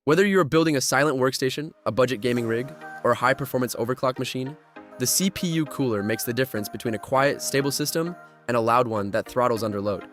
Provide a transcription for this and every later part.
Whether you are building a silent workstation, a budget gaming rig, or a high-performance overclock machine, the CPU cooler makes the difference between a quiet, stable system and a loud one that throttles under load.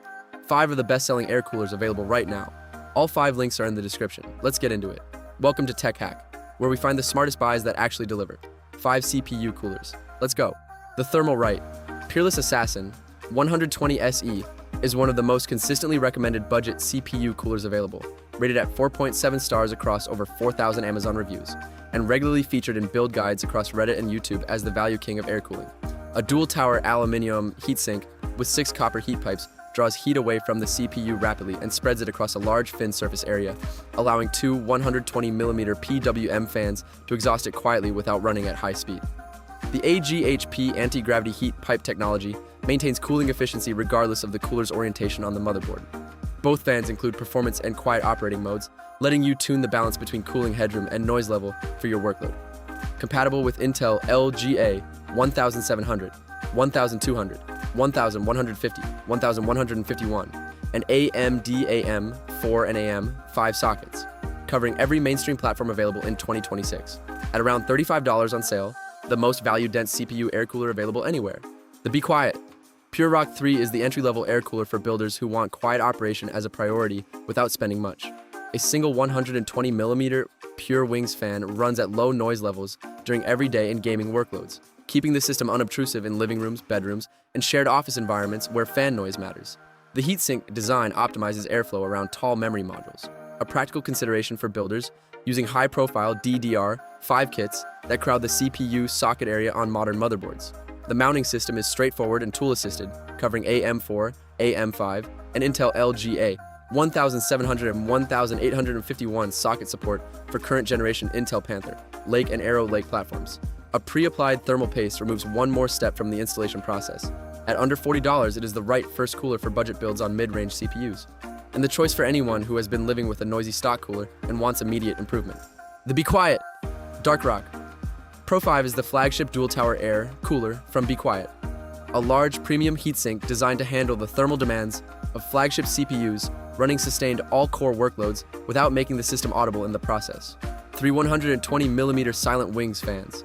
5 of the best-selling air coolers available right now. All 5 links are in the description. Let's get into it. Welcome to Tech Hack, where we find the smartest buys that actually deliver. 5 CPU coolers. Let's go. The Thermal Right Peerless Assassin 120 SE is one of the most consistently recommended budget CPU coolers available, rated at 4.7 stars across over 4,000 Amazon reviews, and regularly featured in build guides across Reddit and YouTube as the value king of air cooling. A dual-tower aluminum heatsink with 6 copper heat pipes draws heat away from the CPU rapidly and spreads it across a large fin surface area, allowing 2 120mm PWM fans to exhaust it quietly without running at high speed. The AGHP anti-gravity heat pipe technology maintains cooling efficiency regardless of the cooler's orientation on the motherboard. Both fans include performance and quiet operating modes, letting you tune the balance between cooling headroom and noise level for your workload. Compatible with Intel LGA 1700, 1200, 1150, 1151, and AMD AM4 and AM5 sockets, covering every mainstream platform available in 2026. At around $35 on sale, the most value-dense CPU air cooler available anywhere. The Be Quiet Pure Rock 3 is the entry-level air cooler for builders who want quiet operation as a priority without spending much. A single 120mm Pure Wings fan runs at low noise levels during everyday and gaming workloads, keeping the system unobtrusive in living rooms, bedrooms, and shared office environments where fan noise matters. The heatsink design optimizes airflow around tall memory modules, a practical consideration for builders using high-profile DDR5 kits that crowd the CPU socket area on modern motherboards. The mounting system is straightforward and tool-assisted, covering AM4, AM5, and Intel LGA 1700 and 1851 socket support for current generation Intel Panther, Lake, and Arrow Lake platforms. A pre-applied thermal paste removes one more step from the installation process. At under $40, it is the right first cooler for budget builds on mid-range CPUs, and the choice for anyone who has been living with a noisy stock cooler and wants immediate improvement. The Be Quiet Dark Rock Pro 5 is the flagship dual-tower air cooler from Be Quiet, a large premium heatsink designed to handle the thermal demands of flagship CPUs running sustained all-core workloads without making the system audible in the process. 3 120mm silent wings fans,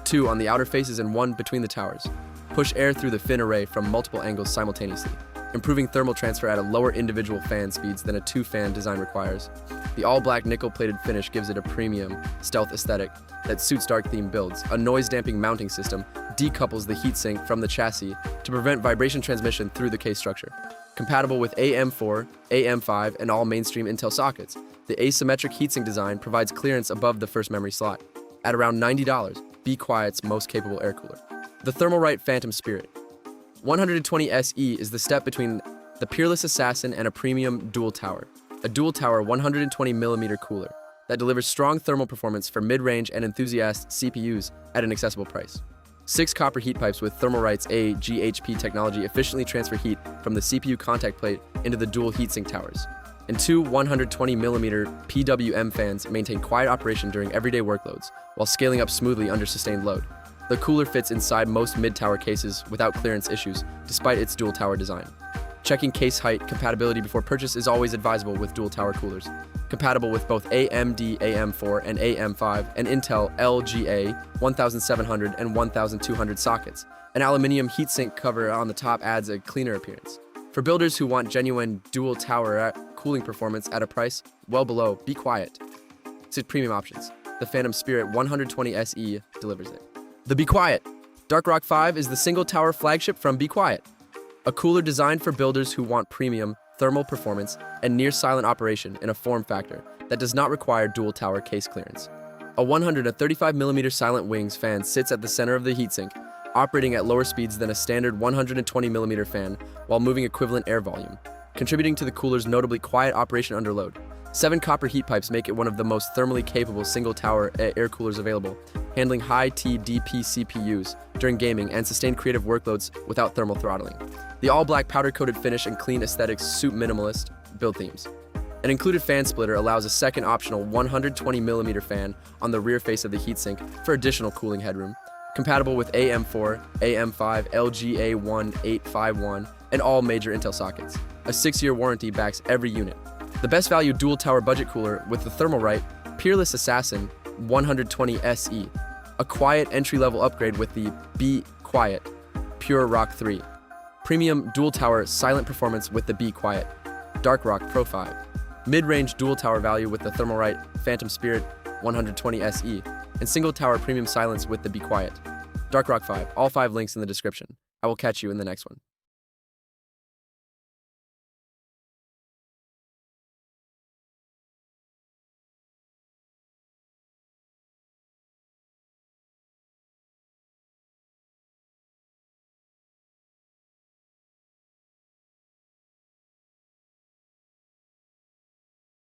2 on the outer faces and 1 between the towers, push air through the fin array from multiple angles simultaneously, improving thermal transfer at a lower individual fan speeds than a 2-fan design requires. The all-black nickel-plated finish gives it a premium, stealth aesthetic that suits dark-themed builds. A noise-damping mounting system decouples the heatsink from the chassis to prevent vibration transmission through the case structure. Compatible with AM4, AM5, and all mainstream Intel sockets, the asymmetric heatsink design provides clearance above the first memory slot. At around $90, Be Quiet's most capable air cooler. The Thermal Right Phantom Spirit 120 SE is the step between the Peerless Assassin and a premium dual-tower. A dual-tower 120mm cooler that delivers strong thermal performance for mid-range and enthusiast CPUs at an accessible price. 6 copper heat pipes with Thermal Right's AGHP technology efficiently transfer heat from the CPU contact plate into the dual heatsink towers. And 2 120mm PWM fans maintain quiet operation during everyday workloads while scaling up smoothly under sustained load. The cooler fits inside most mid-tower cases without clearance issues, despite its dual-tower design. Checking case height compatibility before purchase is always advisable with dual-tower coolers. Compatible with both AMD AM4 and AM5 and Intel LGA 1700 and 1200 sockets. An aluminum heatsink cover on the top adds a cleaner appearance. For builders who want genuine dual-tower cooling performance at a price well below Be Quiet, it's premium options. The Phantom Spirit 120 SE delivers it. The Be Quiet Dark Rock 5 is the single-tower flagship from Be Quiet, a cooler designed for builders who want premium thermal performance and near-silent operation in a form factor that does not require dual-tower case clearance. A 135mm silent wings fan sits at the center of the heatsink, operating at lower speeds than a standard 120mm fan while moving equivalent air volume, contributing to the cooler's notably quiet operation under load. 7 copper heat pipes make it one of the most thermally capable single-tower air coolers available, handling high TDP CPUs during gaming and sustained creative workloads without thermal throttling. The all-black powder-coated finish and clean aesthetics suit minimalist build themes. An included fan splitter allows a second optional 120mm fan on the rear face of the heatsink for additional cooling headroom. Compatible with AM4, AM5, LGA1851, and all major Intel sockets. A 6-year warranty backs every unit. The best value dual tower budget cooler with the Thermal Right Peerless Assassin 120 SE, a quiet entry-level upgrade with the Be Quiet Pure Rock 3. Premium Dual Tower Silent Performance with the Be Quiet Dark Rock Pro 5. Mid-range dual tower value with the Thermalright Phantom Spirit 120 SE, and single tower premium silence with the Be Quiet Dark Rock 5. All 5 links in the description. I will catch you in the next one.